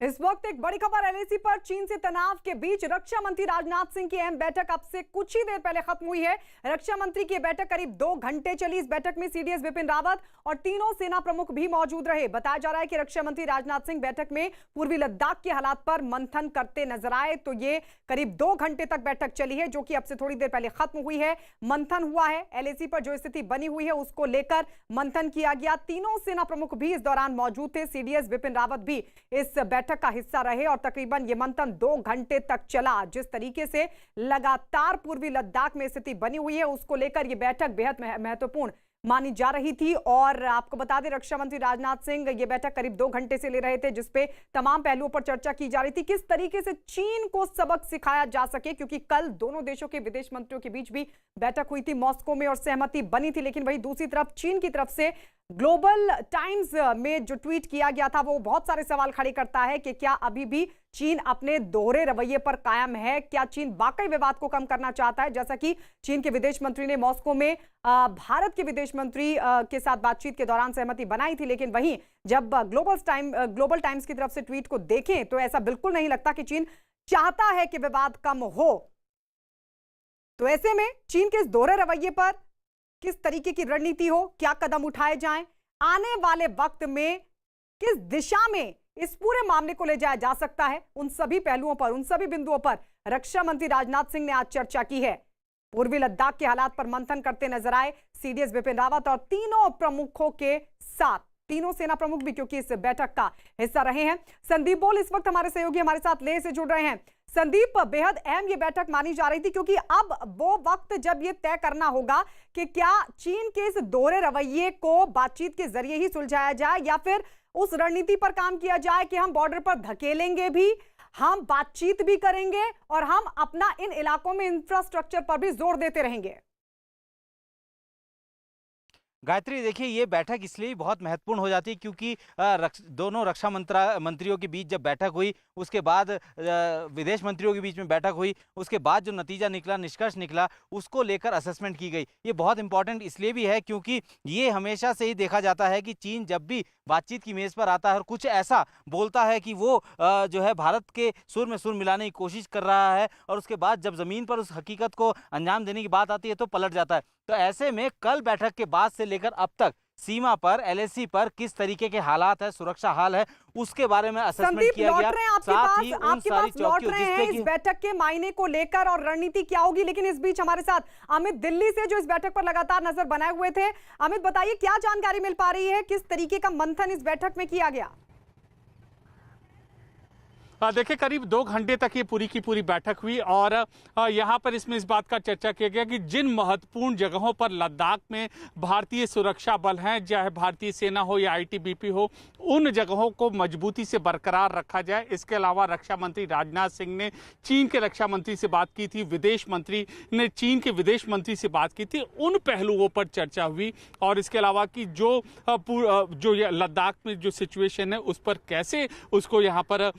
इस वक्त एक बड़ी खबर एलएसी पर चीन से तनाव के बीच रक्षा मंत्री राजनाथ सिंह की अहम बैठक अब से कुछ ही देर पहले खत्म हुई है। रक्षा मंत्री की बैठक करीब 2 घंटे चली। इस बैठक में सीडीएस विपिन रावत और तीनों सेना प्रमुख भी मौजूद रहे। बताया जा रहा है कि रक्षा मंत्री राजनाथ सिंह बैठक में पूर्वी लद्दाख के हालात पर मंथन करते नजर आए। तो ये करीब 2 घंटे तक बैठक चली है, जो कि अब से थोड़ी देर पहले खत्म हुई है। मंथन हुआ है, एलएसी पर जो स्थिति बनी हुई है उसको लेकर मंथन किया गया। तीनों सेना प्रमुख भी इस दौरान मौजूद थे। सीडीएस विपिन रावत भी इस बैठक का हिस्सा रहे और तकरीबन ये मंथन 2 घंटे तक चला। जिस तरीके से लगातार पूर्वी लद्दाख में स्थिति बनी हुई है उसको लेकर यह बैठक बेहद महत्वपूर्ण मानी जा रही थी। और आपको बता दें, रक्षा मंत्री राजनाथ सिंह ये बैठक करीब 2 घंटे से ले रहे थे, जिसपे तमाम पहलुओं पर चर्चा की जा रही थी, किस तरीके से चीन को सबक सिखाया जा सके। क्योंकि कल दोनों देशों के विदेश मंत्रियों के बीच भी बैठक हुई थी मॉस्को में और सहमति बनी थी। लेकिन वहीं दूसरी तरफ चीन की तरफ से ग्लोबल टाइम्स में जो ट्वीट किया गया था वो बहुत सारे सवाल खड़े करता है कि क्या अभी भी चीन अपने दोहरे रवैये पर कायम है। क्या चीन वाकई विवाद को कम करना चाहता है, जैसा कि चीन के विदेश मंत्री ने मॉस्को में भारत के विदेश मंत्री के साथ बातचीत के दौरान सहमति बनाई थी। लेकिन वहीं जब ग्लोबल टाइम्स की तरफ से ट्वीट को देखें तो ऐसा बिल्कुल नहीं लगता कि चीन चाहता है कि विवाद कम हो। तो ऐसे में चीन के इस दोहरे रवैये पर किस तरीके की रणनीति हो, क्या कदम उठाए जाएं, आने वाले वक्त में किस दिशा में इस पूरे मामले को ले जाया जा सकता है, उन सभी पहलुओं पर, उन सभी बिंदुओं पर रक्षा मंत्री राजनाथ सिंह ने आज चर्चा की है। पूर्वी लद्दाख के हालात पर मंथन करते नजर आए सीडीएस विपिन रावत और तीनों प्रमुखों के साथ। तीनों सेना प्रमुख भी क्योंकि इस बैठक का हिस्सा रहे हैं। संदीप बोल इस वक्त हमारे सहयोगी हमारे साथ लेह से जुड़ रहे हैं। संदीप, बेहद अहम ये बैठक मानी जा रही थी क्योंकि अब वो वक्त जब ये तय करना होगा कि क्या चीन के इस दोहरे रवैये को बातचीत के जरिए ही सुलझाया जाए या फिर उस रणनीति पर काम किया जाए कि हम बॉर्डर पर धकेलेंगे भी, हम बातचीत भी करेंगे और हम अपना इन इलाकों में इंफ्रास्ट्रक्चर पर भी जोर देते रहेंगे। गायत्री, देखिए ये बैठक इसलिए बहुत महत्वपूर्ण हो जाती है क्योंकि दोनों रक्षा मंत्रियों के बीच जब बैठक हुई उसके बाद विदेश मंत्रियों के बीच में बैठक हुई, उसके बाद जो नतीजा निकला, निष्कर्ष निकला, उसको लेकर असेसमेंट की गई। ये बहुत इंपॉर्टेंट इसलिए भी है क्योंकि ये हमेशा से ही देखा जाता है कि चीन जब भी बातचीत की मेज़ पर आता है और कुछ ऐसा बोलता है कि वो जो है भारत के सुर में सुर मिलाने की कोशिश कर रहा है और उसके बाद जब ज़मीन पर उस हकीकत को अंजाम देने की बात आती है तो पलट जाता है। तो ऐसे में कल बैठक के बाद से लेकर अब तक सीमा पर, एलएसी पर किस तरीके के हालात है, सुरक्षा हाल है, उसके बारे में असेसमेंट किया गया। साथ ही उन सारी चौकियों इस बैठक के मायने को लेकर और रणनीति क्या होगी। लेकिन इस बीच हमारे साथ अमित दिल्ली से जो इस बैठक पर लगातार नजर बनाए हुए थे। अमित, बताइए क्या जानकारी मिल पा रही है, किस तरीके का मंथन इस बैठक में किया गया। देखिए, करीब 2 घंटे तक ये पूरी की पूरी बैठक हुई और यहाँ पर इसमें इस बात का चर्चा किया गया कि जिन महत्वपूर्ण जगहों पर लद्दाख में भारतीय सुरक्षा बल हैं, चाहे भारतीय सेना हो या आईटीबीपी हो, उन जगहों को मजबूती से बरकरार रखा जाए। इसके अलावा रक्षा मंत्री राजनाथ सिंह ने चीन के रक्षा मंत्री से बात की थी, विदेश मंत्री ने चीन के विदेश मंत्री से बात की थी, उन पहलुओं पर चर्चा हुई। और इसके अलावा कि जो लद्दाख में जो सिचुएशन है उस पर कैसे उसको यहाँ पर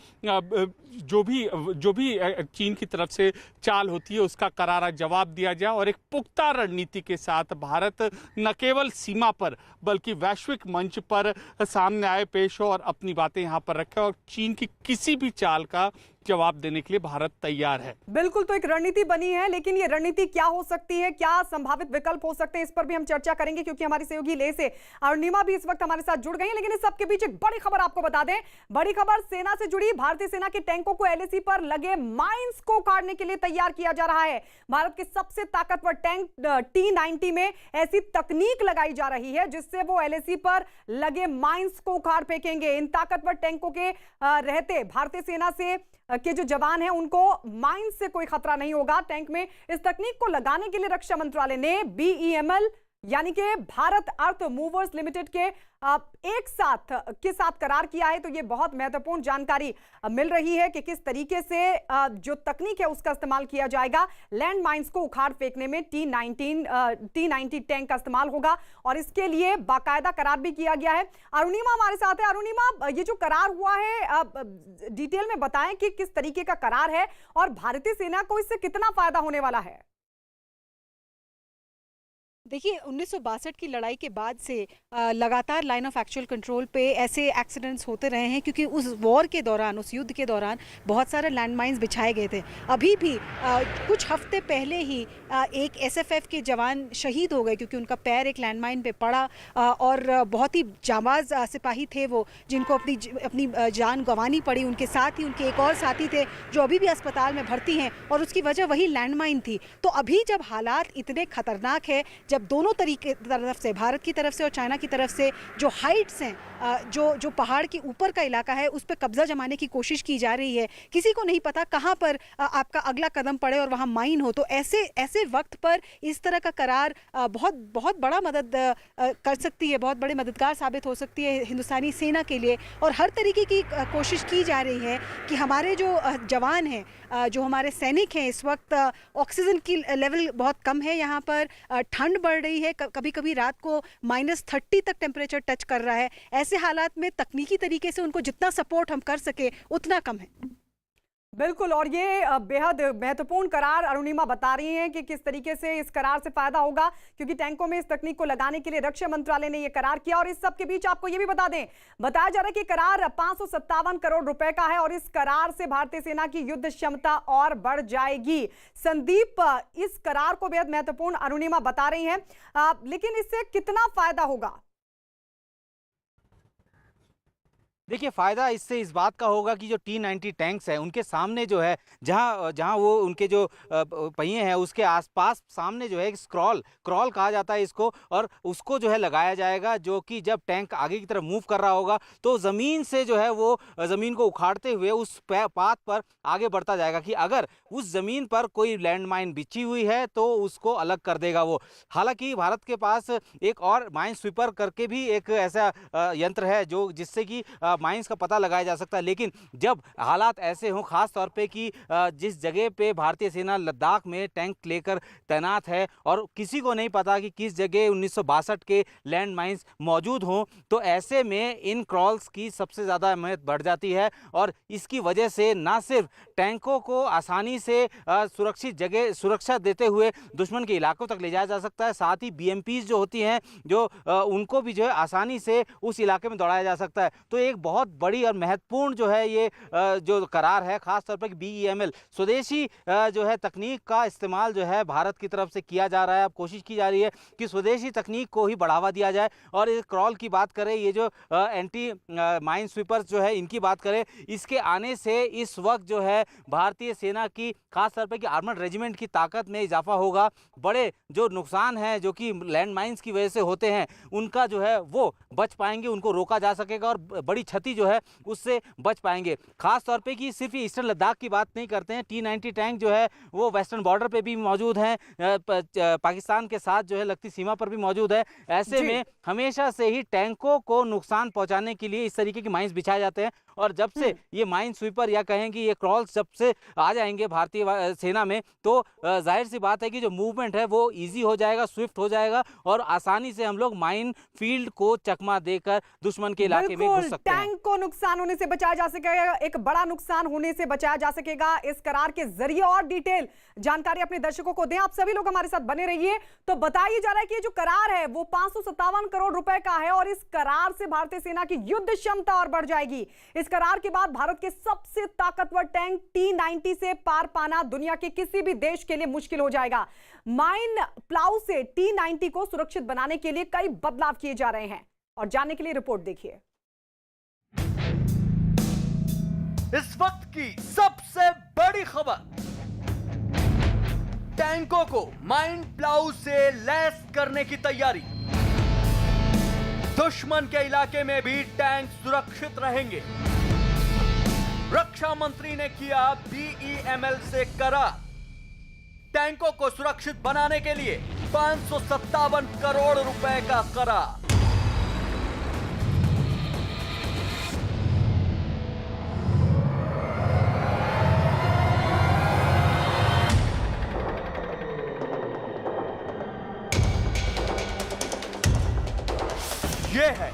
जो भी चीन की तरफ से चाल होती है उसका करारा जवाब दिया जाए और एक पुख्ता रणनीति के साथ भारत न केवल सीमा पर बल्कि वैश्विक मंच पर सामने आए, पेश हो और अपनी बातें यहाँ पर रखे और चीन की किसी भी चाल का जवाब देने के लिए भारत तैयार है। बिल्कुल, तो एक रणनीति बनी है, लेकिन ये रणनीति क्या हो सकती है, क्या संभावित विकल्प हो सकते हैं, इस पर भी हम चर्चा करेंगे क्योंकि हमारी सहयोगी लेह से अरुणिमा भी इस वक्त हमारे साथ जुड़ गई हैं। लेकिन इस सबके बीच एक बड़ी खबर आपको बता दें, बड़ी खबर सेना से जुड़ी। भारतीय सेना के टैंकों को एलएसी पर लगे माइंस को उखाड़ने के लिए तैयार किया जा रहा है। भारत के सबसे ताकतवर टैंक T-90 में ऐसी तकनीक लगाई जा रही है जिससे वो एलएसी पर लगे माइंस को उखाड़ फेंकेंगे। इन ताकतवर टैंकों के रहते भारतीय सेना से के जो जवान हैं उनको माइन से कोई खतरा नहीं होगा। टैंक में इस तकनीक को लगाने के लिए रक्षा मंत्रालय ने BEML यानी कि भारत अर्थ मूवर्स लिमिटेड के साथ करार किया है। तो ये बहुत महत्वपूर्ण जानकारी मिल रही है कि किस तरीके से जो तकनीक है उसका इस्तेमाल किया जाएगा। लैंड माइंस को उखाड़ फेंकने में T-90 टैंक का इस्तेमाल होगा और इसके लिए बाकायदा करार भी किया गया है। अरुणिमा हमारे साथ है। अरुणिमा, ये जो करार हुआ है डिटेल में बताएं कि किस तरीके का करार है और भारतीय सेना को इससे कितना फायदा होने वाला है। देखिए 1962 की लड़ाई के बाद से लगातार लाइन ऑफ एक्चुअल कंट्रोल पे ऐसे एक्सीडेंट्स होते रहे हैं, क्योंकि उस वॉर के दौरान, उस युद्ध के दौरान बहुत सारे लैंडमाइंस बिछाए गए थे। अभी भी कुछ हफ्ते पहले ही एक एसएफएफ के जवान शहीद हो गए क्योंकि उनका पैर एक लैंडमाइन पे पड़ा, और बहुत ही जांबाज सिपाही थे वो, जिनको अपनी जान गंवानी पड़ी। उनके साथ ही उनके एक और साथी थे जो अभी भी अस्पताल में भर्ती हैं, और उसकी वजह वही लैंडमाइन थी। तो अभी जब हालात इतने खतरनाक है, जब दोनों तरफ से, भारत की तरफ से और चाइना की तरफ से, जो हाइट्स हैं, जो पहाड़ के ऊपर का इलाका है, उस पर कब्जा जमाने की कोशिश की जा रही है। किसी को नहीं पता कहां पर आपका अगला कदम पड़े और वहां माइन हो। तो ऐसे वक्त पर इस तरह का करार बहुत बड़ा मदद कर सकती है, बहुत बड़े मददगार साबित हो सकती है हिंदुस्तानी सेना के लिए। और हर तरीके की कोशिश की जा रही है कि हमारे जो जवान हैं, जो हमारे सैनिक हैं, इस वक्त ऑक्सीजन की लेवल बहुत कम है यहाँ पर, ठंड बढ़ रही है, कभी कभी रात को -30 तक टेम्परेचर टच कर रहा है। ऐसे हालात में तकनीकी तरीके से उनको जितना सपोर्ट हम कर सके उतना कम है। बिल्कुल, और ये बेहद महत्वपूर्ण करार अरुणिमा बता रही हैं कि किस तरीके से इस करार से फायदा होगा, क्योंकि टैंकों में इस तकनीक को लगाने के लिए रक्षा मंत्रालय ने ये करार किया। और इस सब के बीच आपको ये भी बता दें, बताया जा रहा है कि करार 557 करोड़ रुपए का है, और इस करार से भारतीय सेना की युद्ध क्षमता और बढ़ जाएगी। संदीप, इस करार को बेहद महत्वपूर्ण अरुणिमा बता रही हैं, लेकिन इससे कितना फायदा होगा? देखिए, फायदा इससे इस बात का होगा कि जो T-90 टैंक्स हैं उनके सामने जो है, जहां वो उनके जो पहिए हैं उसके आसपास सामने जो है क्रॉल कहा जाता है इसको, और उसको जो है लगाया जाएगा, जो कि जब टैंक आगे की तरफ मूव कर रहा होगा तो ज़मीन से जो है वो ज़मीन को उखाड़ते हुए उस पाथ पर आगे बढ़ता जाएगा कि अगर उस ज़मीन पर कोई लैंडमाइन बिछी हुई है तो उसको अलग कर देगा वो। हालांकि भारत के पास एक और माइन स्वीपर करके भी एक ऐसा यंत्र है जो जिससे कि माइंस का पता लगाया जा सकता है। लेकिन जब हालात ऐसे हों, खास तौर पे कि जिस जगह पे भारतीय सेना लद्दाख में टैंक लेकर तैनात है और किसी को नहीं पता कि किस जगह 1962 के लैंड माइंस मौजूद हों, तो ऐसे में इन क्रॉल्स की सबसे ज़्यादा अहमियत बढ़ जाती है। और इसकी वजह से ना सिर्फ टैंकों को आसानी से सुरक्षित जगह सुरक्षा देते हुए दुश्मन के इलाकों तक ले जाया जा सकता है, साथ ही BMPs जो होती हैं जो उनको भी जो है आसानी से उस इलाके में दौड़ाया जा सकता है। तो एक बहुत बड़ी और महत्वपूर्ण जो है ये जो करार है, खास तौर पर BEML स्वदेशी जो है तकनीक का इस्तेमाल जो है भारत की तरफ से किया जा रहा है। अब कोशिश की जा रही है कि स्वदेशी तकनीक को ही बढ़ावा दिया जाए। और इस क्रॉल की बात करें, ये जो एंटी माइन स्वीपर्स जो है इनकी बात करें, इसके आने से इस वक्त जो है भारतीय सेना की खास तौर पर कि आर्मर्ड रेजिमेंट की ताकत में इजाफा होगा। बड़े जो नुकसान हैं जो कि लैंड माइंस की वजह से होते हैं उनका जो है वो बच पाएंगे, उनको रोका जा सकेगा और बड़ी क्षति जो है उससे बच पाएंगे। खास तौर पे कि सिर्फ ईस्टर्न लद्दाख की बात नहीं करते हैं, T-90 टैंक जो है वो वेस्टर्न बॉर्डर पे भी मौजूद हैं, पाकिस्तान के साथ जो है लगती सीमा पर भी मौजूद है। ऐसे में हमेशा से ही टैंकों को नुकसान पहुंचाने के लिए इस तरीके की माइंस बिछाए जाते हैं। और जब से ये माइन स्वीपर या कहें कि ये क्रॉल्स जब से आ जाएंगे भारतीय सेना में, तो जाहिर सी बात है कि जो मूवमेंट है वो इजी हो जाएगा, स्विफ्ट हो जाएगा और आसानी से हम लोग माइन फील्ड को चकमा देकर दुश्मन के इलाके में घुस सकते हैं। टैंक को नुकसान होने से बचाया जा सकेगा, एक बड़ा नुकसान होने से बचाया जा सकेगा इस करार के जरिए। और डिटेल जानकारी अपने दर्शकों को दें, आप सभी लोग हमारे साथ बने रहिए। तो बताया जा रहा है कि ये जो करार है वो 557 करोड़ रुपए का है, और इस करार से भारतीय सेना की युद्ध क्षमता और बढ़ जाएगी। इस करार के बाद भारत के सबसे ताकतवर टैंक T-90 से पार पाना दुनिया के किसी भी देश के लिए मुश्किल हो जाएगा। माइन प्लाउ से T-90 को सुरक्षित बनाने के लिए कई बदलाव किए जा रहे हैं, और जानने के लिए रिपोर्ट देखिए। इस वक्त की सबसे बड़ी खबर, टैंकों को माइन प्लाउ से लैस करने की तैयारी। दुश्मन के इलाके में भी टैंक सुरक्षित रहेंगे। रक्षा मंत्री ने किया BEML से करार। टैंकों को सुरक्षित बनाने के लिए 557 करोड़ रुपए का करार। यह है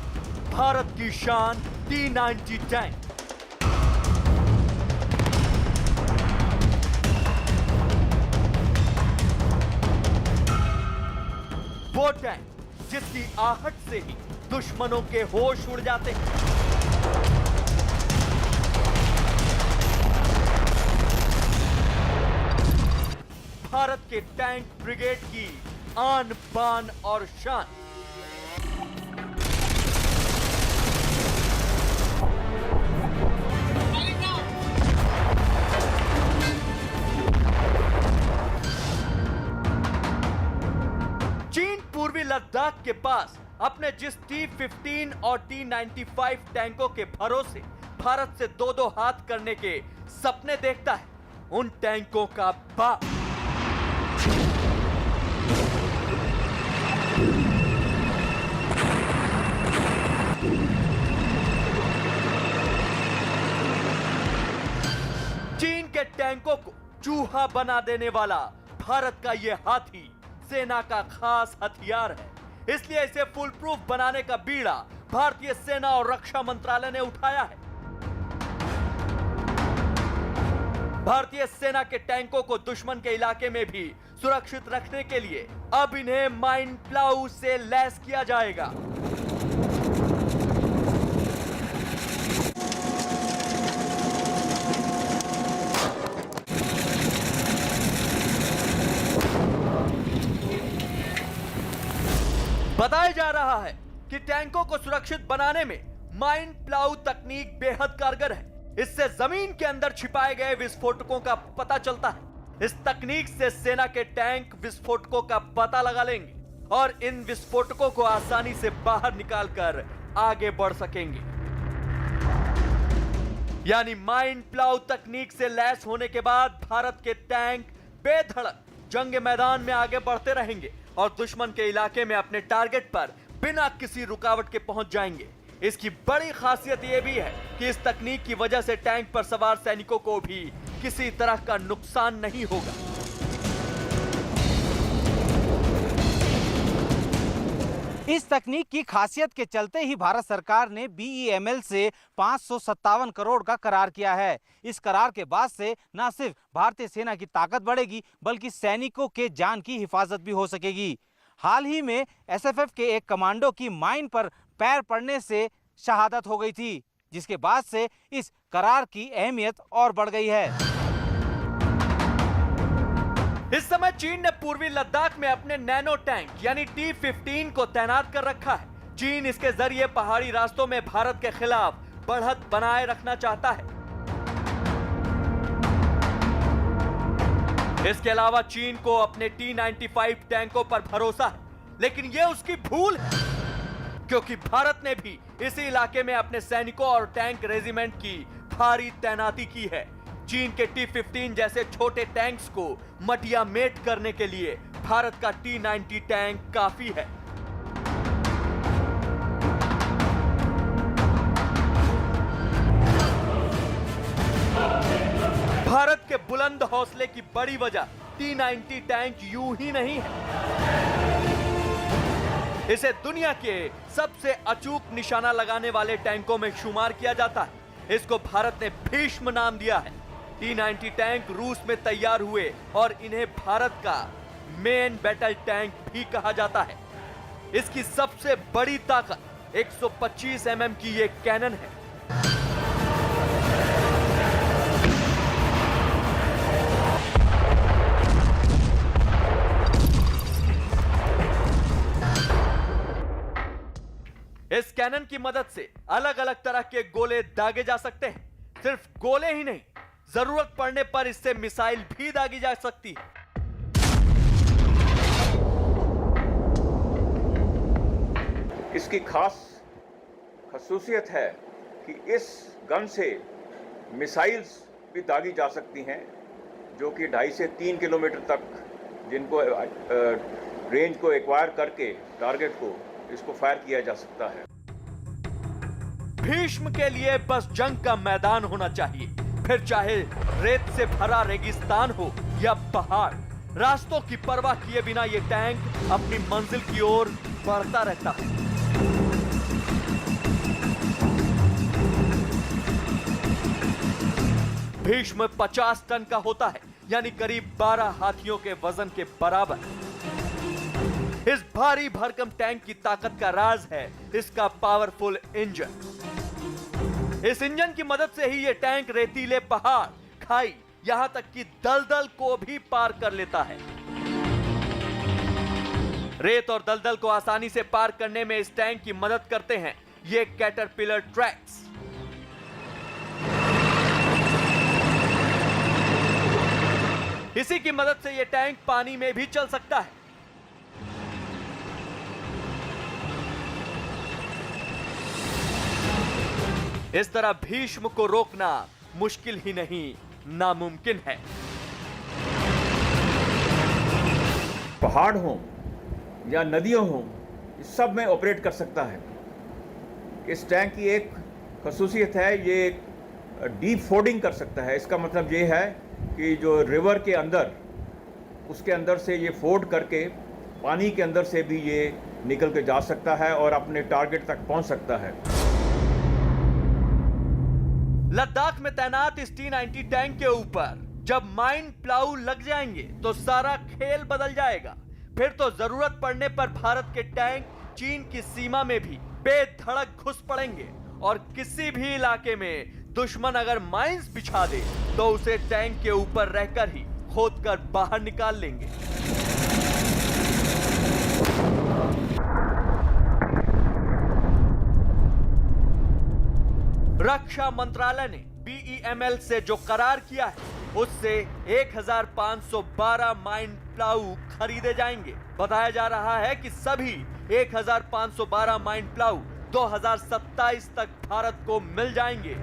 भारत की शान T-90 टैंक। वो टैंक जिसकी आहट से ही दुश्मनों के होश उड़ जाते हैं। भारत के टैंक ब्रिगेड की आन बान और शान। चीन पूर्वी लद्दाख के पास अपने जिस T-15 और T-95 टैंकों के भरोसे भारत से दो दो हाथ करने के सपने देखता है, उन टैंकों का बाप चीन के टैंकों को चूहा बना देने वाला भारत का यह हाथी सेना का खास हथियार है। इसलिए इसे फुल प्रूफ बनाने का बीड़ा भारतीय सेना और रक्षा मंत्रालय ने उठाया है। भारतीय सेना के टैंकों को दुश्मन के इलाके में भी सुरक्षित रखने के लिए अब इन्हें माइन प्लाऊ से लैस किया जाएगा। बताया जा रहा है कि टैंकों को सुरक्षित बनाने में माइन प्लाऊ तकनीक बेहद कारगर है। इससे जमीन के अंदर छिपाए गए विस्फोटकों का पता चलता है। इस तकनीक से सेना के टैंक विस्फोटकों का पता लगा लेंगे और इन विस्फोटकों को आसानी से बाहर निकालकर आगे बढ़ सकेंगे। यानी माइन प्लाऊ तकनीक से लैस होने के बाद भारत के टैंक बेधड़क जंग मैदान में आगे बढ़ते रहेंगे और दुश्मन के इलाके में अपने टारगेट पर बिना किसी रुकावट के पहुंच जाएंगे। इसकी बड़ी खासियत यह भी है कि इस तकनीक की वजह से टैंक पर सवार सैनिकों को भी किसी तरह का नुकसान नहीं होगा। इस तकनीक की खासियत के चलते ही भारत सरकार ने BEML से 557 करोड़ का करार किया है। इस करार के बाद से न सिर्फ भारतीय सेना की ताकत बढ़ेगी बल्कि सैनिकों के जान की हिफाजत भी हो सकेगी। हाल ही में SFF के एक कमांडो की माइन पर पैर पड़ने से शहादत हो गई थी, जिसके बाद से इस करार की अहमियत और बढ़ गई है। इस समय चीन ने पूर्वी लद्दाख में अपने नैनो टैंक यानी T-15 को तैनात कर रखा है। चीन इसके जरिए पहाड़ी रास्तों में भारत के खिलाफ बढ़त बनाए रखना चाहता है। इसके अलावा चीन को अपने T-95 टैंकों पर भरोसा है, लेकिन यह उसकी भूल है, क्योंकि भारत ने भी इसी इलाके में अपने सैनिकों और टैंक रेजिमेंट की भारी तैनाती की है। चीन के T-15 जैसे छोटे टैंक्स को मटिया मेट करने के लिए भारत का T-90 टैंक काफी है। भारत के बुलंद हौसले की बड़ी वजह T-90 टैंक यूं ही नहीं है। इसे दुनिया के सबसे अचूक निशाना लगाने वाले टैंकों में शुमार किया जाता है। इसको भारत ने भीष्म नाम दिया है। T-90 टैंक रूस में तैयार हुए और इन्हें भारत का मेन बैटल टैंक भी कहा जाता है। इसकी सबसे बड़ी ताकत 125 mm की ये कैनन है। इस कैनन की मदद से अलग अलग तरह के गोले दागे जा सकते हैं। सिर्फ गोले ही नहीं, जरूरत पड़ने पर इससे मिसाइल भी दागी जा सकती है। इसकी खास खसूसियत है कि इस गन से मिसाइल्स भी दागी जा सकती हैं, जो कि 2.5 से 3 किलोमीटर तक जिनको रेंज को एक्वायर करके टारगेट को इसको फायर किया जा सकता है। भीष्म के लिए बस जंग का मैदान होना चाहिए, फिर चाहे रेत से भरा रेगिस्तान हो या पहाड़। रास्तों की परवाह किए बिना ये टैंक अपनी मंजिल की ओर बढ़ता रहता है। भीष्म 50 टन का होता है, यानी करीब 12 हाथियों के वजन के बराबर। इस भारी भरकम टैंक की ताकत का राज है इसका पावरफुल इंजन। इस इंजन की मदद से ही यह टैंक रेतीले पहाड़, खाई, यहां तक कि दलदल को भी पार कर लेता है। रेत और दलदल को आसानी से पार करने में इस टैंक की मदद करते हैं ये कैटरपिलर ट्रैक्स। इसी की मदद से यह टैंक पानी में भी चल सकता है। इस तरह भीष्म को रोकना मुश्किल ही नहीं, नामुमकिन है। पहाड़ हो या नदियों हो, इस सब में ऑपरेट कर सकता है। इस टैंक की एक खसूसियत है, ये डीप फोर्डिंग कर सकता है। इसका मतलब ये है कि जो रिवर के अंदर, उसके अंदर से ये फोर्ड करके पानी के अंदर से भी ये निकल के जा सकता है और अपने टारगेट तक पहुंच सकता है। लद्दाख में तैनात इस T-90 टैंक के ऊपर जब माइन प्लाऊ लग जाएंगे तो सारा खेल बदल जाएगा। फिर तो जरूरत पड़ने पर भारत के टैंक चीन की सीमा में भी बेधड़क घुस पड़ेंगे और किसी भी इलाके में दुश्मन अगर माइंस बिछा दे तो उसे टैंक के ऊपर रहकर ही खोदकर बाहर निकाल लेंगे। रक्षा मंत्रालय ने BEML से जो करार किया है उससे 1512 माइन प्लाऊ खरीदे जाएंगे। बताया जा रहा है कि सभी 1512 माइन प्लाऊ 2027 तक भारत को मिल जाएंगे।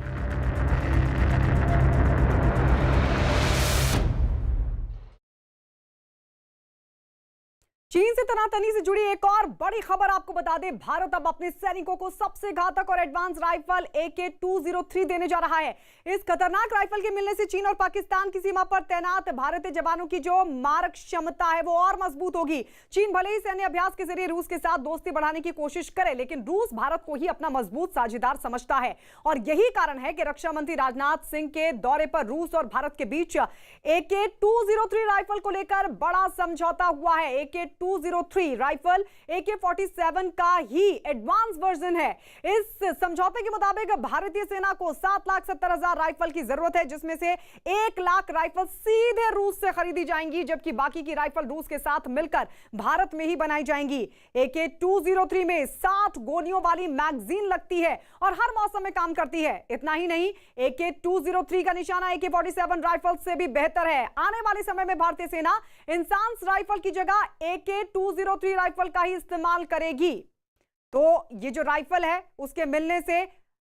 चीन से तनातनी से जुड़ी एक और बड़ी खबर आपको बता दें, भारत अब अपने सैनिकों को सबसे घातक और एडवांस राइफल AK-203 देने जा रहा है। इस खतरनाक राइफल के मिलने से चीन और पाकिस्तान की सीमा पर तैनात भारतीय जवानों की जो मारक क्षमता है वो और मजबूत होगी। चीन भले ही सैन्य अभ्यास के जरिए रूस के साथ दोस्ती बढ़ाने की कोशिश करे, लेकिन रूस भारत को ही अपना मजबूत साझेदार समझता है और यही कारण है कि रक्षा मंत्री राजनाथ सिंह के दौरे पर रूस और भारत के बीच AK-203 राइफल को लेकर बड़ा समझौता हुआ है। AK-203 राइफल AK-47 का ही एडवांस वर्जन है। इस समझौते के मुताबिक भारतीय सेना को 7,70,000 राइफल की जरूरत है, जिसमें से 1 लाख राइफल सीधे रूस से खरीदी जाएंगी, जबकि बाकी की राइफल रूस के साथ मिलकर भारत में ही बनाई जाएंगी। AK-203 में 60 गोलियों वाली मैगजीन लगती है और हर मौसम में काम करती है। इतना ही नहीं, AK-203 का निशाना AK-47 राइफल से भी बेहतर है। आने वाले समय में भारतीय सेना इंसास राइफल की जगह AK-203 राइफल का ही इस्तेमाल करेगी। तो ये जो राइफल है उसके मिलने से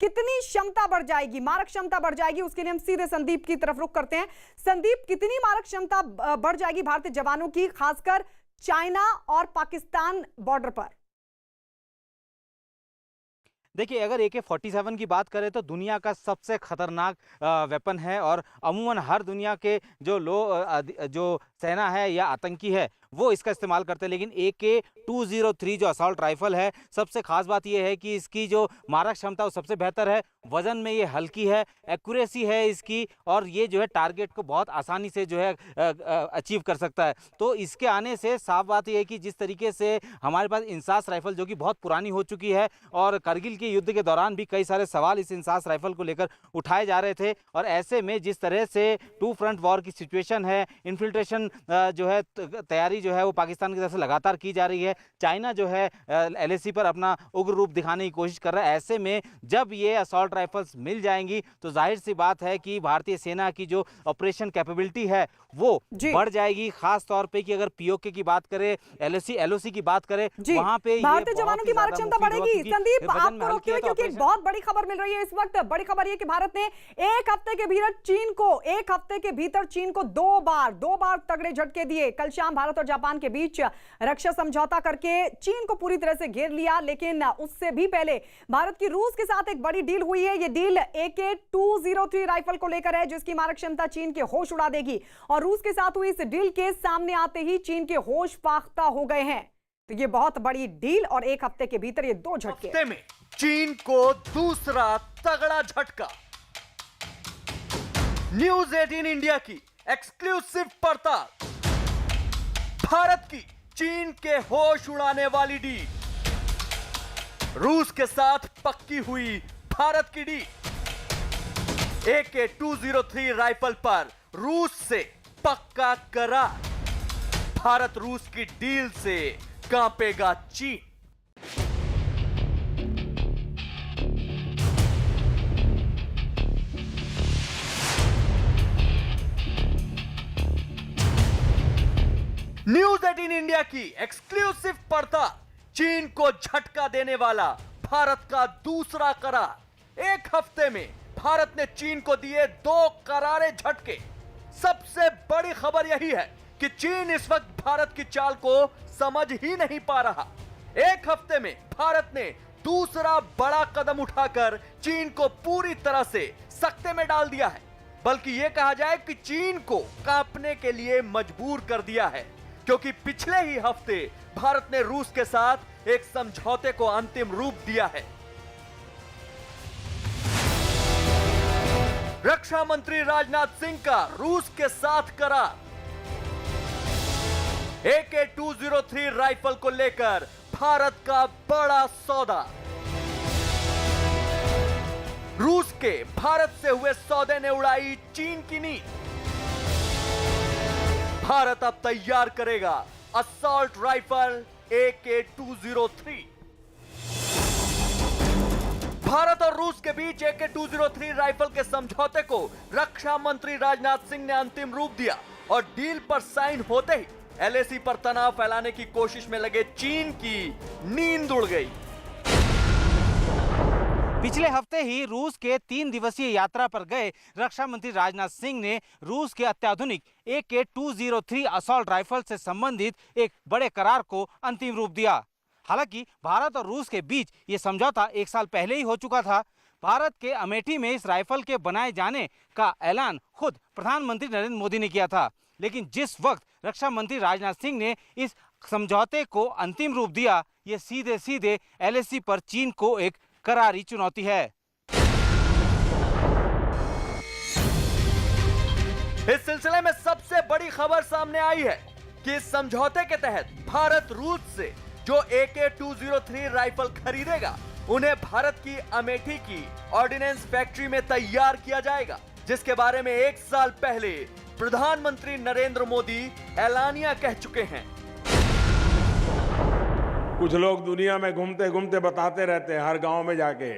कितनी क्षमता बढ़ जाएगी, मारक क्षमता बढ़ जाएगी, उसके लिए हम सीधे संदीप की तरफ रुख करते हैं। संदीप, कितनी मारक क्षमता बढ़ जाएगी भारतीय जवानों की, खासकर चाइना और पाकिस्तान बॉर्डर पर? देखिए, अगर AK-47 की बात करें तो दुनिया का सबसे खतरनाक वेपन है और अमूमन हर दुनिया के जो सेना है या आतंकी है वो इसका इस्तेमाल करते हैं। लेकिन AK-203 जो असॉल्ट राइफल है, सबसे खास बात यह है कि इसकी जो मारक क्षमता वो सबसे बेहतर है। वजन में ये हल्की है, एक्यूरेसी है इसकी, और ये जो है टारगेट को बहुत आसानी से जो है अचीव कर सकता है। तो इसके आने से साफ बात यह है कि जिस तरीके से हमारे पास इंसास राइफल जो कि बहुत पुरानी हो चुकी है और करगिल के युद्ध के दौरान भी कई सारे सवाल इस इंसास राइफल को लेकर उठाए जा रहे थे, और ऐसे में जिस तरह से 2 फ्रंट वॉर की सिचुएशन है, इन्फिल्ट्रेशन जो है तैयारी जो है वो पाकिस्तान की तरफ से लगातार की जा रही है। चाइना जो है LAC पर अपना उग्र रूप दिखाने की कोशिश कर रहा है। ऐसे में जब ये असॉल्ट राइफल्स मिल जाएंगी तो जाहिर सी बात है कि भारतीय सेना की जो ऑपरेशन कैपेबिलिटी है वो बढ़ जाएगी। खास तौर पे कि अगर POK की बात करें, LOC की बात करें, वहां पे भारतीय जवानों की मारक क्षमता बढ़ेगी। संदीप, आपको रोकते हुए क्योंकि एक बहुत बड़ी खबर मिल रही है इस वक्त। बड़ी खबर ये कि भारत ने एक हफ्ते के भीतर चीन को दो बार तगड़े झटके दिए। कल शाम भारत और जापान के बीच रक्षा समझौता करके चीन को पूरी तरह से घेर लिया, लेकिन उससे भी पहले भारत की रूस के साथ एक बड़ी डील हुई है। ये डील AK-203 राइफल को लेकर है, जिसकी मारक क्षमता चीन के होश उड़ा देगी। और रूस के साथ हुई इस डील के सामने आते ही चीन के होश फाख्ता हो गए हैं। तो ये बहुत बड़ी डील और एक हफ्ते के भीतर ये 2 झटके। हफ्ते में चीन को दूसरा तगड़ा झटका। न्यूज़ 18 इंडिया की एक्सक्लूसिव पड़ताल। भारत की चीन के होश उड़ाने वाली डी। रूस के साथ पक्की हुई भारत की डी। AK-203 राइफल पर रूस से पक्का करार। भारत रूस की डील से कांपेगा चीन। न्यूज 18 इंडिया की एक्सक्लूसिव पड़ताल। चीन को झटका देने वाला भारत का दूसरा करार। एक हफ्ते में भारत ने चीन को दिए 2 करारे झटके। सबसे बड़ी खबर यही है कि चीन इस वक्त भारत की चाल को समझ ही नहीं पा रहा। एक हफ्ते में भारत ने दूसरा बड़ा कदम उठाकर चीन को पूरी तरह से सख्ते में डाल दिया है, बल्कि यह कहा जाए कि चीन को कांपने के लिए मजबूर कर दिया है, क्योंकि पिछले ही हफ्ते भारत ने रूस के साथ एक समझौते को अंतिम रूप दिया है। रक्षा मंत्री राजनाथ सिंह का रूस के साथ करार। AK-203 राइफल को लेकर भारत का बड़ा सौदा। रूस के भारत से हुए सौदे ने उड़ाई चीन की नींद। भारत अब तैयार करेगा असॉल्ट राइफल AK-203। भारत और रूस के बीच AK-203 राइफल के समझौते को रक्षा मंत्री राजनाथ सिंह ने अंतिम रूप दिया और डील पर साइन होते ही LAC पर तनाव फैलाने की कोशिश में लगे चीन की नींद उड़ गई। पिछले हफ्ते ही रूस के 3 दिवसीय यात्रा पर गए रक्षा मंत्री राजनाथ सिंह ने रूस के अत्याधुनिक AK-203 असॉल्ट राइफल से संबंधित एक बड़े करार को अंतिम रूप दिया। हालांकि भारत और रूस के बीच ये समझौता 1 साल पहले ही हो चुका था। भारत के अमेठी में इस राइफल के बनाए जाने का ऐलान खुद प्रधानमंत्री नरेंद्र मोदी ने किया था, लेकिन जिस वक्त रक्षा मंत्री राजनाथ सिंह ने इस समझौते को अंतिम रूप दिया, ये सीधे सीधे LAC पर चीन को एक करारी चुनौती है। इस सिलसिले में सबसे बड़ी खबर सामने आई है कि इस समझौते के तहत भारत रूस से जो AK-203 राइफल खरीदेगा, उन्हें भारत की अमेठी की ऑर्डिनेंस फैक्ट्री में तैयार किया जाएगा, जिसके बारे में 1 साल पहले प्रधानमंत्री नरेंद्र मोदी ऐलानिया कह चुके हैं। कुछ लोग दुनिया में घूमते घूमते बताते रहते हैं, हर गांव में जाके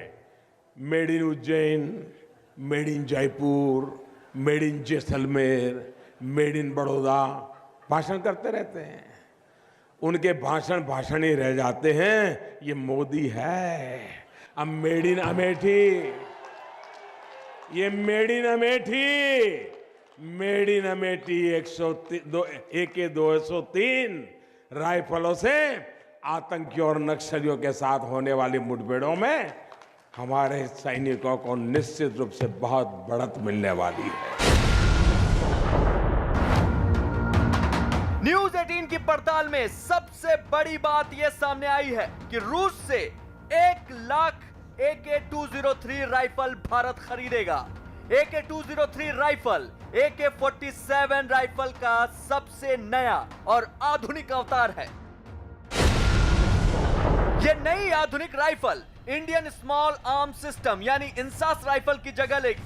made in Ujjain, made in Jaipur, made in Jaisalmer, made in Baroda भाषण करते रहते हैं। उनके भाषण ही रह जाते हैं। ये मोदी है। अब मेड इन अमेठी, ये made in Amethi, made in Amethi AK-203 राइफलों से आतंकियों और नक्सलियों के साथ होने वाली मुठभेड़ों में हमारे सैनिकों को निश्चित रूप से बहुत बढ़त मिलने वाली है। न्यूज 18 की पड़ताल में सबसे बड़ी बात यह सामने आई है कि रूस से 1 लाख AK-203 राइफल भारत खरीदेगा। AK-203 राइफल AK-47 राइफल का सबसे नया और आधुनिक अवतार है। यह नई आधुनिक rifle Indian small arm system यानी इंसास राइफल की जगह लेगी।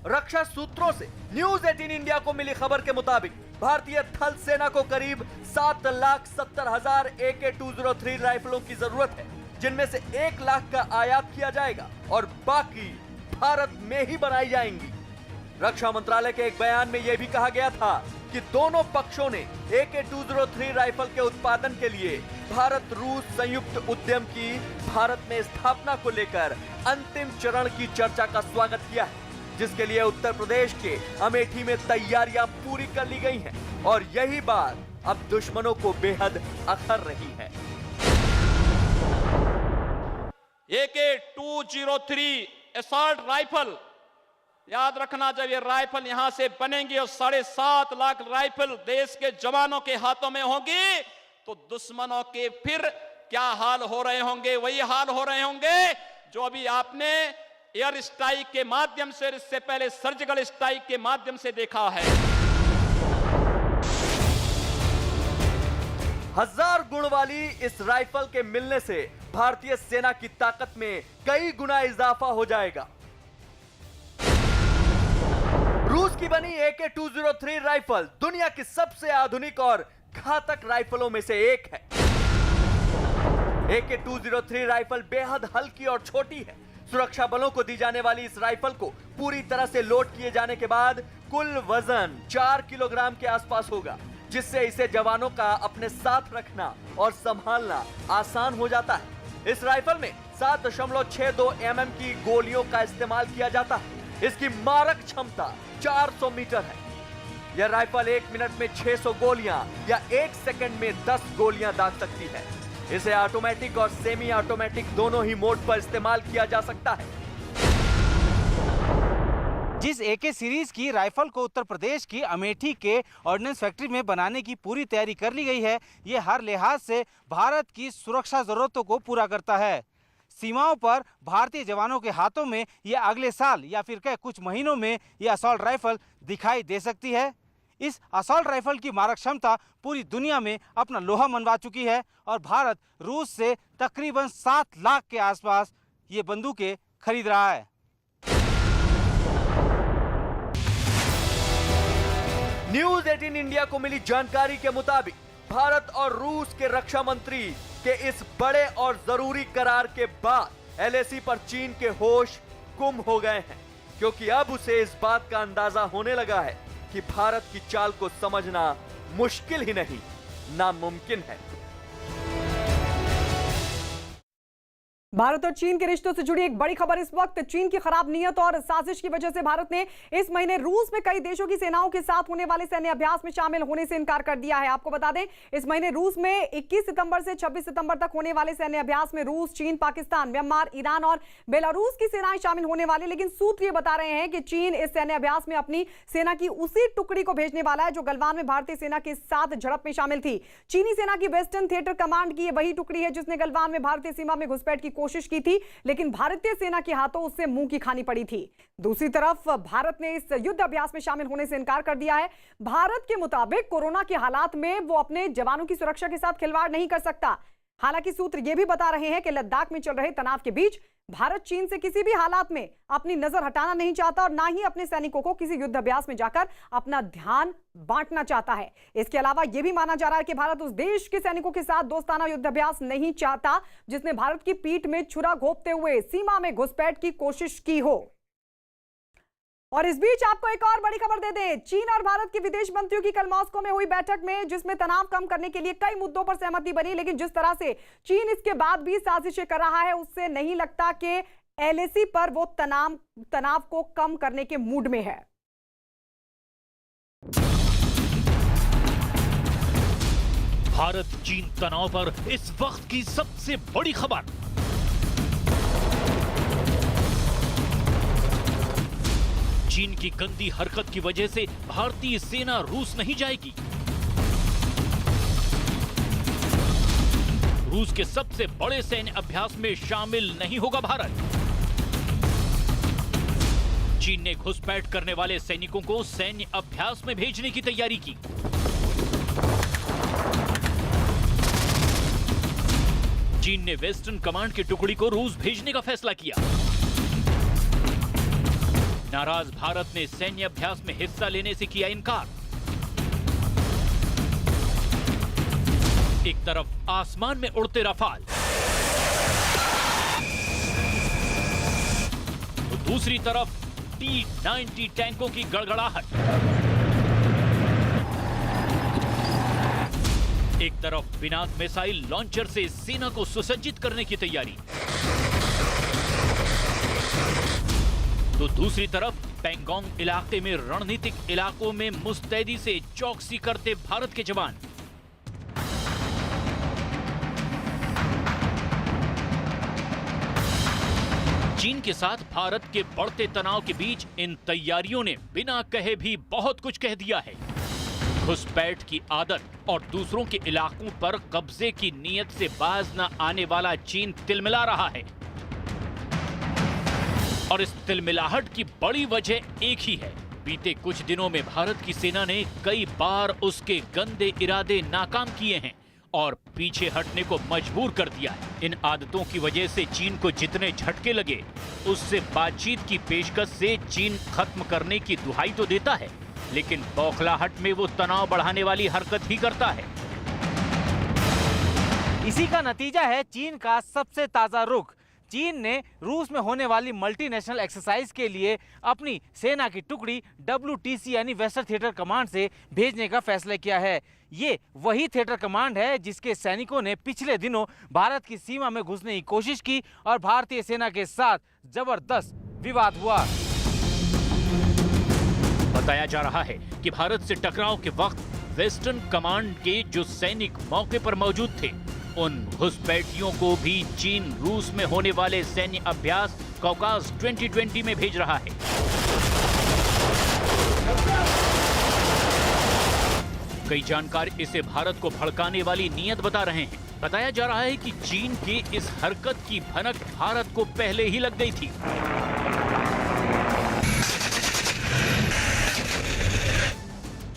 रक्षा सूत्रों से न्यूज 18 इंडिया को मिली खबर के मुताबिक भारतीय थल सेना को करीब 7,70,000 AK-203 राइफलों की जरूरत है, जिनमें से 1 लाख का आयात किया जाएगा और बाकी भारत में ही बनाई जाएंगी। रक्षा मंत्रालय के एक बयान में यह भी कहा गया था कि दोनों पक्षों ने AK-203 राइफल के उत्पादन के लिए भारत रूस संयुक्त उद्यम की भारत में स्थापना को लेकर अंतिम चरण की चर्चा का स्वागत किया है, जिसके लिए उत्तर प्रदेश के अमेठी में तैयारियां पूरी कर ली गई हैं और यही बात अब दुश्मनों को बेहद अखर रही है। AK-203 असॉल्ट राइफल, याद रखना, जब ये राइफल यहां से बनेंगी और 7.5 लाख राइफल देश के जवानों के हाथों में होंगी, तो दुश्मनों के फिर क्या हाल हो रहे होंगे? वही हाल हो रहे होंगे जो अभी आपने एयर स्ट्राइक के माध्यम से, इससे पहले सर्जिकल स्ट्राइक के माध्यम से देखा है। 1000 गुण वाली इस राइफल के मिलने से भारतीय सेना की ताकत में कई गुना इजाफा हो जाएगा। रूस की बनी AK-203 राइफल दुनिया की सबसे आधुनिक और घातक राइफलों में से एक है। AK-203 राइफल बेहद हल्की और छोटी है। सुरक्षा बलों को दी जाने वाली इस राइफल को पूरी तरह से लोड किए जाने के बाद कुल वजन 4 किलोग्राम के आसपास होगा, जिससे इसे जवानों का अपने साथ रखना और संभालना आसान हो जाता है। इस राइफल में 7.62 mm की गोलियों का इस्तेमाल किया जाता है। इसकी मारक क्षमता 400 मीटर है। यह राइफल 1 मिनट में 600 गोलियां या 1 सेकंड में 10 गोलियां दाग सकती है। इसे ऑटोमेटिक और सेमी ऑटोमेटिक दोनों ही मोड पर इस्तेमाल किया जा सकता है। जिस AK सीरीज की राइफल को उत्तर प्रदेश की अमेठी के ऑर्डिनेंस फैक्ट्री में बनाने की पूरी तैयारी कर ली गई है, ये हर लिहाज से भारत की सुरक्षा जरूरतों को पूरा करता है। सीमाओं पर भारतीय जवानों के हाथों में ये अगले साल या फिर कुछ महीनों में ये असॉल्ट राइफल दिखाई दे सकती है। इस असॉल्ट राइफल की मारक क्षमता पूरी दुनिया में अपना लोहा मनवा चुकी है और भारत रूस से तकरीबन 7 लाख के आसपास ये बंदूकें खरीद रहा है। न्यूज 18 इंडिया को मिली जानकारी के मुताबिक भारत और रूस के रक्षा मंत्री के इस बड़े और जरूरी करार के बाद LAC पर चीन के होश गुम हो गए हैं, क्योंकि अब उसे इस बात का अंदाजा होने लगा है कि भारत की चाल को समझना मुश्किल ही नहीं, नामुमकिन है। भारत और चीन के रिश्तों से जुड़ी एक बड़ी खबर इस वक्त। चीन की खराब नीयत और साजिश की वजह से भारत ने इस महीने रूस में कई देशों की सेनाओं के साथ होने वाले सैन्य अभ्यास में शामिल होने से इनकार कर दिया है। आपको बता दें, इस महीने रूस में 21 सितंबर से 26 सितंबर तक होने वाले सैन्य अभ्यास में रूस, चीन, पाकिस्तान, म्यांमार, ईरान और बेलारूस की सेनाएं शामिल होने वाली। लेकिन सूत्र ये बता रहे हैं कि चीन इस सैन्य अभ्यास में अपनी सेना की उसी टुकड़ी को भेजने वाला है जो गलवान में भारतीय सेना के साथ झड़प में शामिल थी। चीनी सेना की वेस्टर्न थिएटर कमांड की वही टुकड़ी है जिसने गलवान में भारतीय सीमा में घुसपैठ की कोशिश की थी, लेकिन भारतीय सेना के हाथों उससे मुंह की खानी पड़ी थी। दूसरी तरफ भारत ने इस युद्ध अभ्यास में शामिल होने से इनकार कर दिया है। भारत के मुताबिक कोरोना के हालात में वो अपने जवानों की सुरक्षा के साथ खिलवाड़ नहीं कर सकता। हालांकि सूत्र यह भी बता रहे हैं कि लद्दाख में चल रहे तनाव के बीच भारत चीन से किसी भी हालात में अपनी नजर हटाना नहीं चाहता और ना ही अपने सैनिकों को किसी युद्ध अभ्यास में जाकर अपना ध्यान बांटना चाहता है। इसके अलावा यह भी माना जा रहा है कि भारत उस देश के सैनिकों के साथ दोस्ताना युद्ध अभ्यास नहीं चाहता जिसने भारत की पीठ में छुरा घोंपते हुए सीमा में घुसपैठ की कोशिश की हो। और इस बीच आपको एक और बड़ी खबर दे दें, चीन और भारत के विदेश मंत्रियों की कल मॉस्को में हुई बैठक में जिसमें तनाव कम करने के लिए कई मुद्दों पर सहमति बनी, लेकिन जिस तरह से चीन इसके बाद भी साजिशें कर रहा है उससे नहीं लगता कि LAC पर वो तनाव को कम करने के मूड में है। भारत चीन तनाव पर इस वक्त की सबसे बड़ी खबर। चीन की गंदी हरकत की वजह से भारतीय सेना रूस नहीं जाएगी। रूस के सबसे बड़े सैन्य अभ्यास में शामिल नहीं होगा भारत। चीन ने घुसपैठ करने वाले सैनिकों को सैन्य अभ्यास में भेजने की तैयारी की। चीन ने वेस्टर्न कमांड की टुकड़ी को रूस भेजने का फैसला किया। नाराज भारत ने सैन्य अभ्यास में हिस्सा लेने से किया इनकार। एक तरफ आसमान में उड़ते रफाल, तो दूसरी तरफ T-90 टैंकों की गड़गड़ाहट। एक तरफ पिनाक मिसाइल लॉन्चर से सेना को सुसज्जित करने की तैयारी, तो दूसरी तरफ पैंगोंग इलाके में रणनीतिक इलाकों में मुस्तैदी से चौकसी करते भारत के जवान। चीन के साथ भारत के बढ़ते तनाव के बीच इन तैयारियों ने बिना कहे भी बहुत कुछ कह दिया है। घुसपैठ की आदत और दूसरों के इलाकों पर कब्जे की नीयत से बाज न आने वाला चीन तिलमिला रहा है और इस तिलमिलाहट की बड़ी वजह एक ही है। बीते कुछ दिनों में भारत की सेना ने कई बार उसके गंदे इरादे नाकाम किए हैं और पीछे हटने को मजबूर कर दिया है। इन आदतों की वजह से चीन को जितने झटके लगे, उससे बातचीत की पेशकश से चीन खत्म करने की दुहाई तो देता है, लेकिन बौखलाहट में वो तनाव बढ़ाने वाली हरकत ही करता है। इसी का नतीजा है चीन का सबसे ताजा रुख। चीन ने रूस में होने वाली मल्टीनेशनल एक्सरसाइज के लिए अपनी सेना की टुकड़ी WTC यानी वेस्टर्न थिएटर कमांड से भेजने का फैसला किया है। ये वही थिएटर कमांड है जिसके सैनिकों ने पिछले दिनों भारत की सीमा में घुसने की कोशिश की और भारतीय सेना के साथ जबरदस्त विवाद हुआ। बताया जा रहा है कि भारत से टकराव के वक्त वेस्टर्न कमांड के जो सैनिक मौके पर मौजूद थे, उन घुसपैठियों को भी चीन रूस में होने वाले सैन्य अभ्यास कौकास 2020 में भेज रहा है। कई जानकार इसे भारत को भड़काने वाली नीयत बता रहे हैं। बताया जा रहा है कि चीन के इस हरकत की भनक भारत को पहले ही लग गई थी।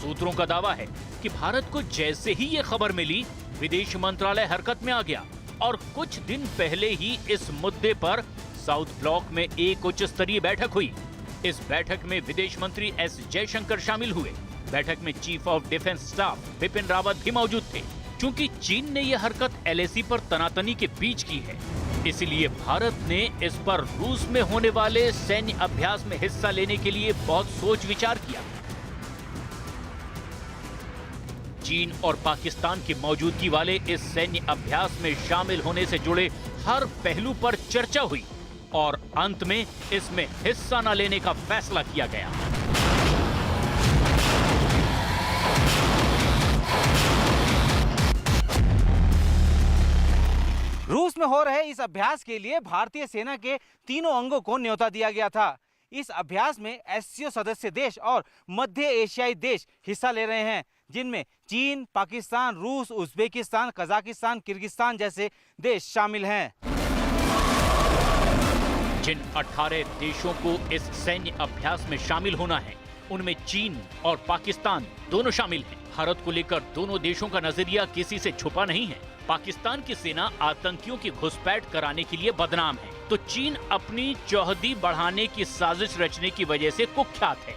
सूत्रों का दावा है कि भारत को जैसे ही ये खबर मिली, विदेश मंत्रालय हरकत में आ गया और कुछ दिन पहले ही इस मुद्दे पर साउथ ब्लॉक में एक उच्च स्तरीय बैठक हुई। इस बैठक में विदेश मंत्री एस जयशंकर शामिल हुए। बैठक में chief of defence staff Bipin Rawat भी मौजूद थे। चूंकि चीन ने यह हरकत LAC पर तनातनी के बीच की है, इसलिए भारत ने इस पर रूस में होने वाले सैन्य अभ्यास में हिस्सा लेने के लिए बहुत सोच विचार किया। चीन और पाकिस्तान की मौजूदगी वाले इस सैन्य अभ्यास में शामिल होने से जुड़े हर पहलू पर चर्चा हुई और अंत में इसमें हिस्सा न लेने का फैसला किया गया। रूस में हो रहे इस अभ्यास के लिए भारतीय सेना के तीनों अंगों को न्योता दिया गया था। इस अभ्यास में SCO सदस्य देश और मध्य एशियाई देश हिस्सा ले रहे हैं, जिनमें चीन, पाकिस्तान, रूस, उज्बेकिस्तान, कजाकिस्तान, किर्गिस्तान जैसे देश शामिल हैं। जिन 18 देशों को इस सैन्य अभ्यास में शामिल होना है, उनमें चीन और पाकिस्तान दोनों शामिल हैं। भारत को लेकर दोनों देशों का नजरिया किसी से छुपा नहीं है। पाकिस्तान की सेना आतंकियों की घुसपैठ कराने के लिए बदनाम है, तो चीन अपनी चौहदी बढ़ाने की साजिश रचने की वजह से कुख्यात है।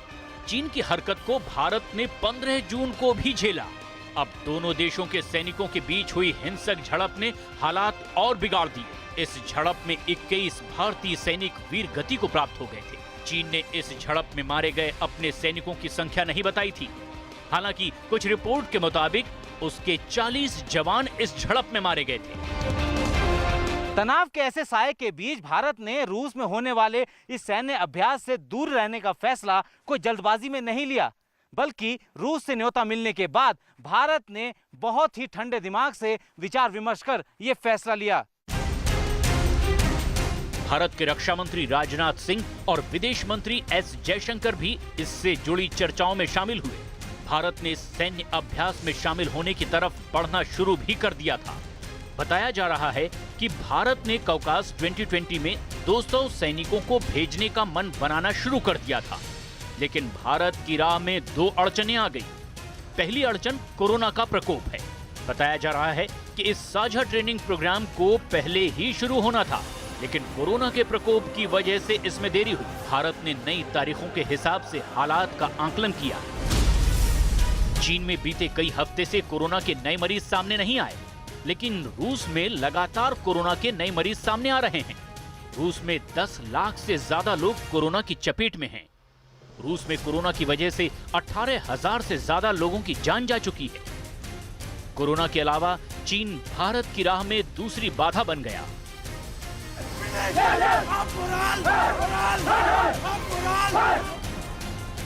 चीन की हरकत को भारत ने 15 जून को भी झेला। अब दोनों देशों के सैनिकों के बीच हुई हिंसक झड़प ने हालात और बिगाड़ दिए। इस झड़प में 21 भारतीय सैनिक वीर गति को प्राप्त हो गए थे। चीन ने इस झड़प में मारे गए अपने सैनिकों की संख्या नहीं बताई थी। हालांकि कुछ रिपोर्ट के मुताबिक उसके 40 जवान इस झड़प में मारे गए थे। तनाव के ऐसे साये के बीच भारत ने रूस में होने वाले इस सैन्य अभ्यास से दूर रहने का फैसला कोई जल्दबाजी में नहीं लिया, बल्कि रूस से न्योता मिलने के बाद भारत ने बहुत ही ठंडे दिमाग से विचार विमर्श कर यह फैसला लिया। भारत के रक्षा मंत्री राजनाथ सिंह और विदेश मंत्री एस जयशंकर भी इससे जुड़ी चर्चाओं में शामिल हुए। भारत ने सैन्य अभ्यास में शामिल होने की तरफ बढ़ना शुरू भी कर दिया था। बताया जा रहा है कि भारत ने कौकास 2020 में 200 सैनिकों को भेजने का मन बनाना शुरू कर दिया था, लेकिन भारत की राह में 2 अड़चनें आ गई। पहली अड़चन कोरोना का प्रकोप है। बताया जा रहा है कि इस साझा ट्रेनिंग प्रोग्राम को पहले ही शुरू होना था, लेकिन कोरोना के प्रकोप की वजह से इसमें देरी हुई। भारत ने नई तारीखों के हिसाब से हालात का आकलन किया। चीन में बीते कई हफ्ते से कोरोना के नए मरीज सामने नहीं आए, लेकिन रूस में लगातार कोरोना के नए मरीज सामने आ रहे हैं। रूस में 10 लाख से ज्यादा लोग कोरोना की चपेट में हैं। रूस में कोरोना की वजह से 18,000 से ज्यादा लोगों की जान जा चुकी है। कोरोना के अलावा चीन भारत की राह में दूसरी बाधा बन गया।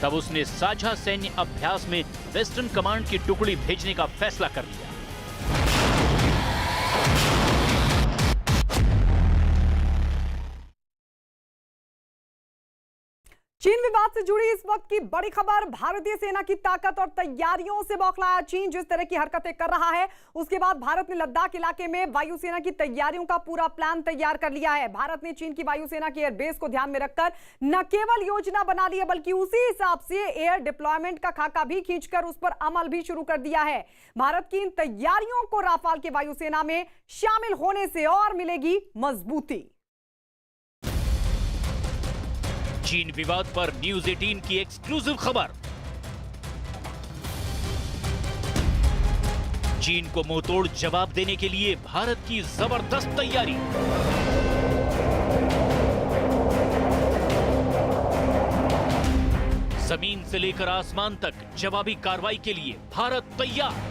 तब उसने साझा सैन्य अभ्यास में वेस्टर्न कमांड की टुकड़ी भेजने का फैसला कर लिया। चीन विवाद से जुड़ी इस वक्त की बड़ी खबर, भारतीय सेना की ताकत और तैयारियों से बौखलाया चीन। जिस तरह की हरकतें कर रहा है, उसके बाद भारत ने लद्दाख इलाके में वायुसेना की तैयारियों का पूरा प्लान तैयार कर लिया है। भारत ने चीन की वायुसेना की एयरबेस को ध्यान में रखकर न केवल योजना बना ली है, बल्कि उसी हिसाब से एयर डिप्लॉयमेंट का खाका भी खींचकर उस पर अमल भी शुरू कर दिया है। भारत की इन तैयारियों को राफाल के वायुसेना में शामिल होने से और मिलेगी मजबूती। चीन विवाद पर न्यूज 18 की एक्सक्लूसिव खबर। चीन को मुंहतोड़ जवाब देने के लिए भारत की जबरदस्त तैयारी। जमीन से लेकर आसमान तक जवाबी कार्रवाई के लिए भारत तैयार।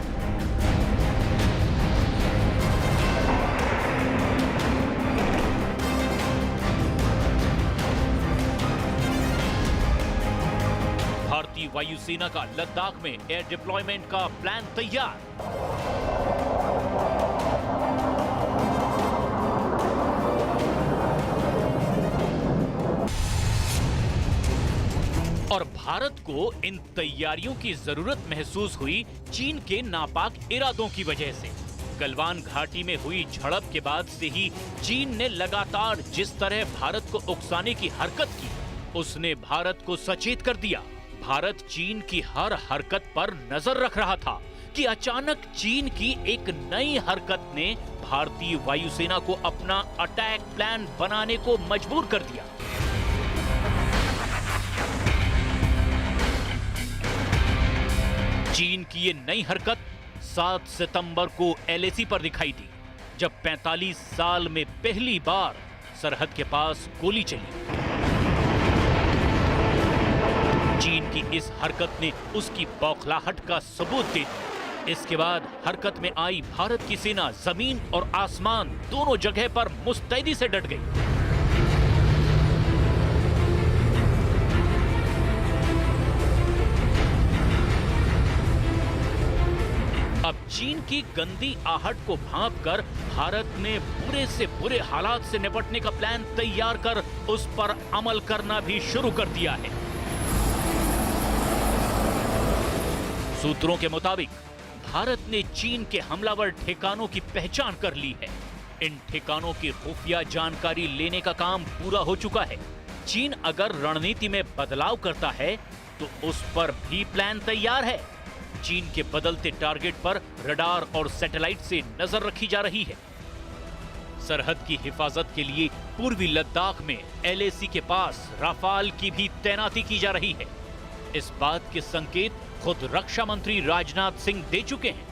भारतीय वायुसेना का लद्दाख में एयर डिप्लॉयमेंट का प्लान तैयार। और भारत को इन तैयारियों की जरूरत महसूस हुई चीन के नापाक इरादों की वजह से। गलवान घाटी में हुई झड़प के बाद से ही चीन ने लगातार जिस तरह भारत को उकसाने की हरकत की, उसने भारत को सचेत कर दिया। भारत चीन की हर हरकत पर नजर रख रहा था कि अचानक चीन की एक नई हरकत ने भारतीय वायुसेना को अपना अटैक प्लान बनाने को मजबूर कर दिया। चीन की ये नई हरकत 7 सितंबर को एलएसी पर दिखाई दी, जब 45 साल में पहली बार सरहद के पास गोली चली। चीन की इस हरकत ने उसकी बौखलाहट का सबूत दे दिया। इसके बाद हरकत में आई भारत की सेना जमीन और आसमान दोनों जगह पर मुस्तैदी से डट गई। अब चीन की गंदी आहट को भांपकर भारत ने बुरे से बुरे हालात से निपटने का प्लान तैयार कर उस पर अमल करना भी शुरू कर दिया है। सूत्रों के मुताबिक भारत ने चीन के हमलावर ठिकानों की पहचान कर ली है। इन ठिकानों की खुफिया जानकारी लेने का काम पूरा हो चुका है। चीन अगर रणनीति में बदलाव करता है तो उस पर भी प्लान तैयार है। चीन के बदलते टारगेट पर रडार और सैटेलाइट से नजर रखी जा रही है। सरहद की हिफाजत के लिए पूर्वी लद्दाख में एलएसी के पास राफाल की भी तैनाती की जा रही है। इस बात के संकेत खुद रक्षा मंत्री राजनाथ सिंह दे चुके हैं।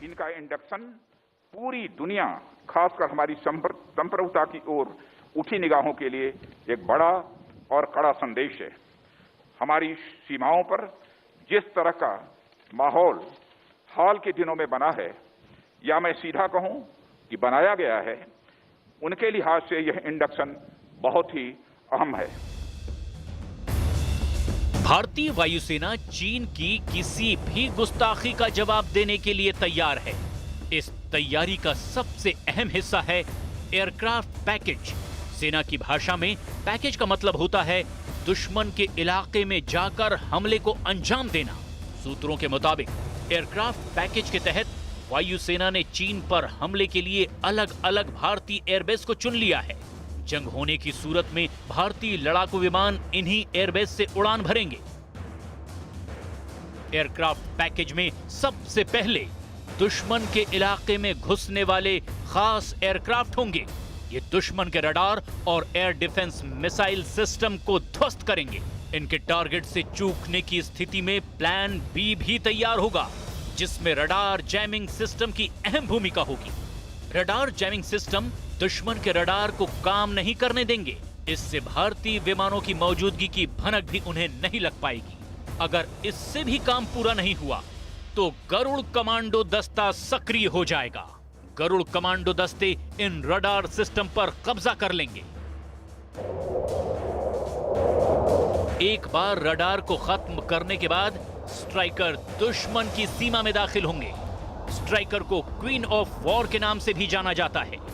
इनका इंडक्शन पूरी दुनिया, खासकर हमारी संप्रभुता की ओर उठी निगाहों के लिए एक बड़ा और कड़ा संदेश है। हमारी सीमाओं पर जिस तरह का माहौल हाल के दिनों में बना है, या मैं सीधा कहूं कि बनाया गया है, उनके लिहाज से यह इंडक्शन बहुत ही अहम है। भारतीय वायुसेना चीन की किसी भी गुस्ताखी का जवाब देने के लिए तैयार है। इस तैयारी का सबसे अहम हिस्सा है एयरक्राफ्ट पैकेज। सेना की भाषा में पैकेज का मतलब होता है दुश्मन के इलाके में जाकर हमले को अंजाम देना। सूत्रों के मुताबिक एयरक्राफ्ट पैकेज के तहत वायुसेना ने चीन पर हमले के लिए अलग अलग भारतीय एयरबेस को चुन लिया है। जंग होने की सूरत में भारतीय लड़ाकू विमान इन्हीं एयरबेस से उड़ान भरेंगे। एयरक्राफ्ट पैकेज में सबसे पहले दुश्मन के इलाके में घुसने वाले खास एयरक्राफ्ट होंगे। ये दुश्मन के रडार और एयर डिफेंस मिसाइल सिस्टम को ध्वस्त करेंगे। इनके टारगेट से चूकने की स्थिति में प्लान बी भी तैयार होगा, जिसमें रडार जैमिंग सिस्टम की अहम भूमिका होगी। रडार जैमिंग सिस्टम दुश्मन के रडार को काम नहीं करने देंगे। इससे भारतीय विमानों की मौजूदगी की भनक भी उन्हें नहीं लग पाएगी। अगर इससे भी काम पूरा नहीं हुआ तो गरुड़ कमांडो दस्ता सक्रिय हो जाएगा। गरुड़ कमांडो दस्ते इन रडार सिस्टम पर कब्जा कर लेंगे। एक बार रडार को खत्म करने के बाद स्ट्राइकर दुश्मन की सीमा में दाखिल होंगे। स्ट्राइकर को क्वीन ऑफ वॉर के नाम से भी जाना जाता है।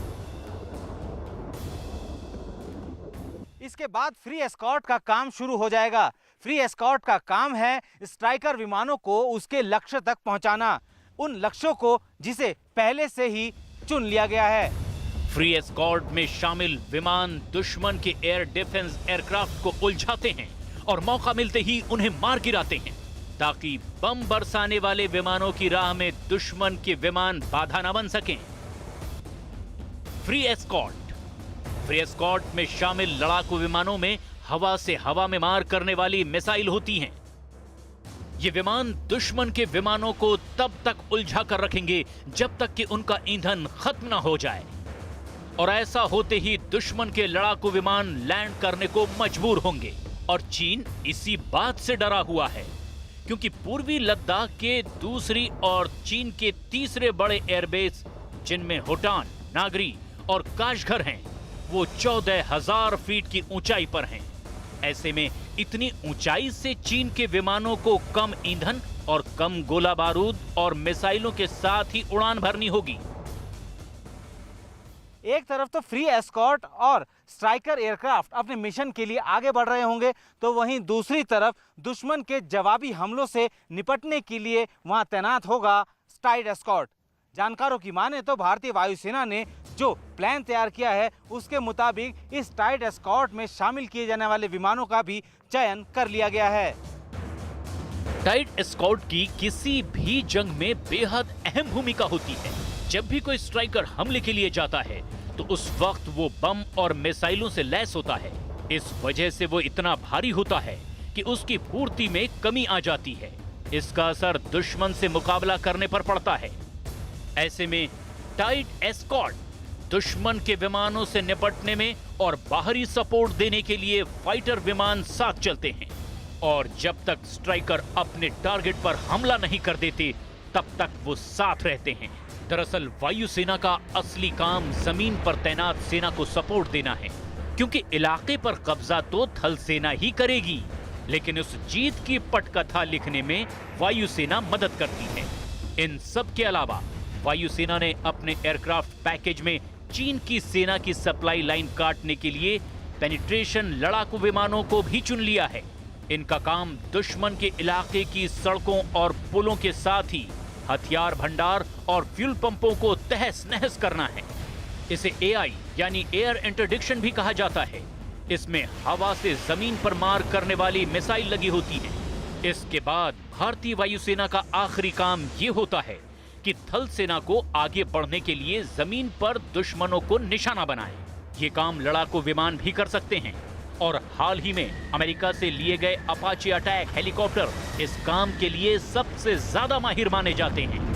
इस इसके बाद फ्री एस्कॉर्ट का काम शुरू हो जाएगा। फ्री एस्कॉर्ट का काम है स्ट्राइकर विमानों को उसके लक्ष्य तक पहुंचाना, उन लक्ष्यों को जिसे पहले से ही चुन लिया गया है। फ्री एस्कॉर्ट में शामिल विमान दुश्मन के एयर डिफेंस एयरक्राफ्ट को उलझाते हैं और मौका मिलते ही उन्हें मार गिराते हैं, ताकि बम बरसाने वाले विमानों की राह में दुश्मन के विमान बाधा न बन सकें। फ्री एस्कॉर्ट में शामिल लड़ाकू विमानों में हवा से हवा में मार करने वाली मिसाइल होती हैं। ये विमान दुश्मन के विमानों को तब तक उलझा कर रखेंगे जब तक कि उनका ईंधन खत्म ना हो जाए, और ऐसा होते ही दुश्मन के लड़ाकू विमान लैंड करने को मजबूर होंगे। और चीन इसी बात से डरा हुआ है, क्योंकि पूर्वी लद्दाख के दूसरी और चीन के तीसरे बड़े एयरबेस, जिनमें होटान, नागरी और काशघर हैं, वो 14,000 फीट की ऊंचाई पर हैं। ऐसे में इतनी ऊंचाई से चीन के विमानों को कम ईंधन और कम गोला बारूद और मिसाइलों के साथ ही उड़ान भरनी होगी। एक तरफ तो फ्री एस्कॉर्ट और स्ट्राइकर एयरक्राफ्ट अपने मिशन के लिए आगे बढ़ रहे होंगे, तो वहीं दूसरी तरफ दुश्मन के जवाबी हमलों से निपटने के लिए वहां तैनात होगा स्टाइड एस्कॉर्ट। जानकारों की माने तो भारतीय वायुसेना ने जो प्लान तैयार किया है उसके मुताबिक इस स्टाइड एस्कॉर्ट में शामिल किए जाने वाले विमानों का भी चयन कर लिया गया है। टाइड एस्कॉर्ट की किसी भी जंग में बेहद अहम भूमिका होती है। जब भी कोई स्ट्राइकर हमले के लिए जाता है तो उस वक्त वो बम और मिसाइलों से लैस होता है। इस वजह से वो इतना भारी होता है कि उसकी पूर्ति में कमी आ जाती है। इसका असर दुश्मन से मुकाबला करने पर पड़ता है। ऐसे में टाइड एस्कॉर्ट दुश्मन के विमानों से निपटने में और बाहरी सपोर्ट देने के लिए फाइटर विमान साथ चलते हैं, और जब तक स्ट्राइकर अपने टारगेट पर हमला नहीं कर देते तब तक वो साथ रहते हैं। दरअसल वायुसेना का असली काम जमीन पर तैनात सेना को सपोर्ट देना है, क्योंकि इलाके पर कब्जा तो थल सेना ही करेगी, लेकिन उस जीत की पटकथा लिखने में वायुसेना मदद करती है। इन सब के अलावा वायुसेना ने अपने एयरक्राफ्ट पैकेज में चीन की सेना की सप्लाई लाइन काटने के लिए पेनिट्रेशन लड़ाकू विमानों को भी चुन लिया है। इनका काम दुश्मन के इलाके की सड़कों और पुलों के साथ ही हथियार भंडार और फ्यूल पंपों को तहस नहस करना है। इसे एआई यानी एयर इंटरडिक्शन भी कहा जाता है। इसमें हवा से जमीन पर मार करने वाली मिसाइल लगी होती है। इसके बाद भारतीय वायुसेना का आखिरी काम ये होता है कि थल सेना को आगे बढ़ने के लिए जमीन पर दुश्मनों को निशाना बनाए। ये काम लड़ाकू विमान भी कर सकते हैं, और हाल ही में अमेरिका से लिए गए अपाचे अटैक हेलीकॉप्टर इस काम के लिए सबसे ज्यादा माहिर माने जाते हैं।